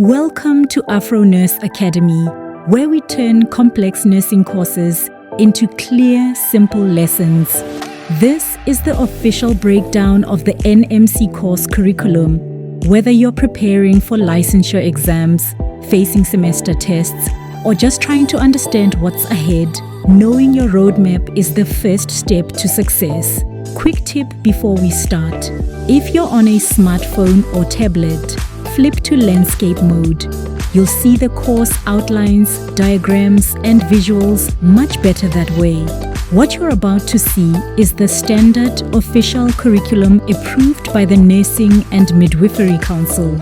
Welcome to AfroNurse Academy, where we turn complex nursing courses into clear, simple lessons. This is the official breakdown of the NMC course curriculum. Whether you're preparing for licensure exams, facing semester tests, or just trying to understand what's ahead, knowing your roadmap is the first step to success. Quick tip before we start. If you're on a smartphone or tablet, flip to landscape mode. You'll see the course outlines, diagrams, and visuals much better that way. What you're about to see is the standard official curriculum approved by the Nursing and Midwifery Council.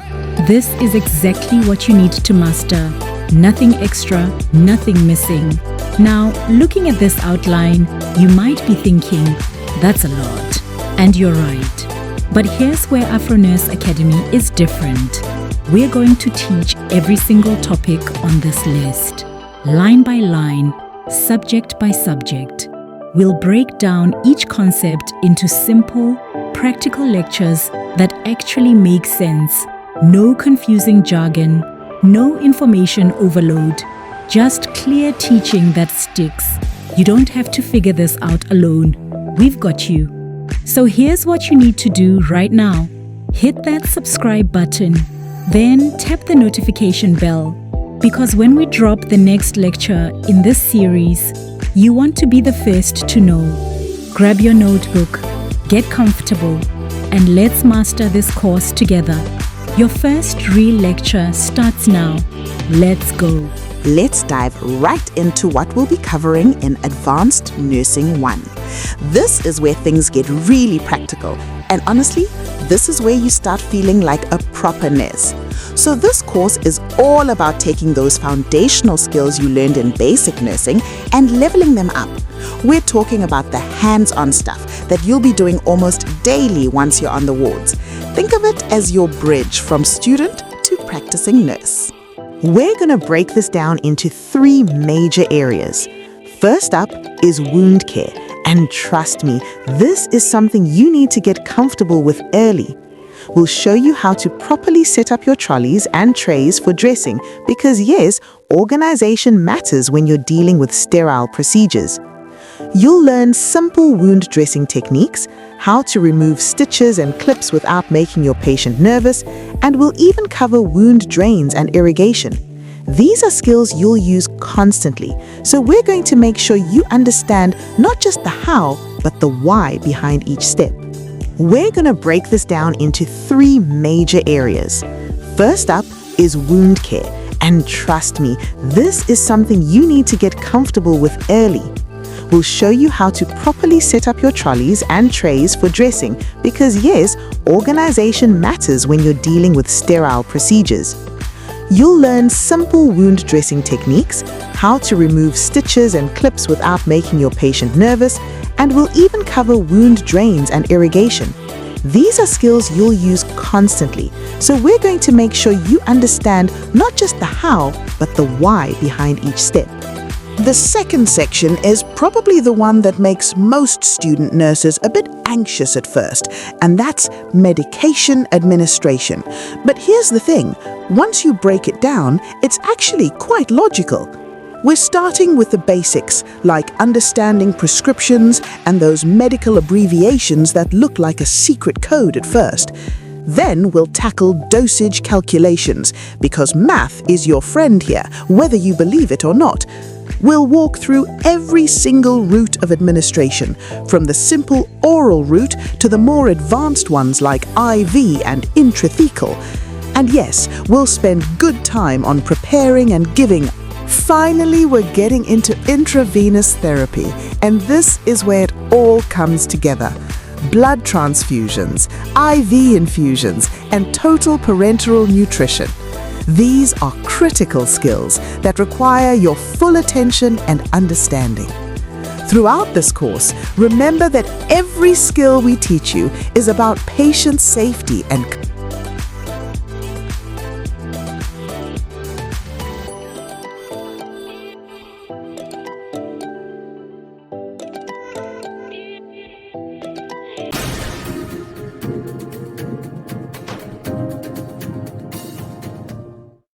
This is exactly what you need to master. Nothing extra, nothing missing. Now, looking at this outline, you might be thinking, that's a lot. And you're right. But here's where AfroNurse Academy is different. We're going to teach every single topic on this list, line by line, subject by subject. We'll break down each concept into simple, practical lectures that actually make sense. No confusing jargon, no information overload, just clear teaching that sticks. You don't have to figure this out alone. We've got you. So here's what you need to do right now. Hit that subscribe button, then tap the notification bell, because when we drop the next lecture in this series, you want to be the first to know. Grab your notebook, get comfortable, and let's master this course together. Your first real lecture starts now. Let's go. Let's dive right into what we'll be covering in Advanced Nursing 1. This is where things get really practical, and honestly, this is where you start feeling like a proper nurse. So this course is all about taking those foundational skills you learned in basic nursing and leveling them up. We're talking about the hands-on stuff that you'll be doing almost daily once you're on the wards. Think of it as your bridge from student to practicing nurse. We're going to break this down into 3 major areas. First up is wound care. And trust me, this is something you need to get comfortable with early. We'll show you how to properly set up your trolleys and trays for dressing because yes, organization matters when you're dealing with sterile procedures. You'll learn simple wound dressing techniques, how to remove stitches and clips without making your patient nervous, and we'll even cover wound drains and irrigation. These are skills you'll use constantly, so we're going to make sure you understand not just the how, but the why behind each step. We're going to break this down into 3 major areas. First up is wound care, and trust me, this is something you need to get comfortable with early. We'll show you how to properly set up your trolleys and trays for dressing because yes, organization matters when you're dealing with sterile procedures. You'll learn simple wound dressing techniques, how to remove stitches and clips without making your patient nervous, and we'll even cover wound drains and irrigation. These are skills you'll use constantly, so we're going to make sure you understand not just the how, but the why behind each step. The second section is probably the one that makes most student nurses a bit anxious at first, and that's medication administration. But here's the thing, once you break it down, it's actually quite logical. We're starting with the basics, like understanding prescriptions and those medical abbreviations that look like a secret code at first. Then we'll tackle dosage calculations, because math is your friend here, whether you believe it or not. We'll walk through every single route of administration, from the simple oral route to the more advanced ones like IV and intrathecal. And yes, we'll spend good time on preparing and giving. Finally, we're getting into intravenous therapy, and this is where it all comes together. Blood transfusions, IV infusions, and total parenteral nutrition. These are critical skills that require your full attention and understanding. Throughout this course, remember that every skill we teach you is about patient safety and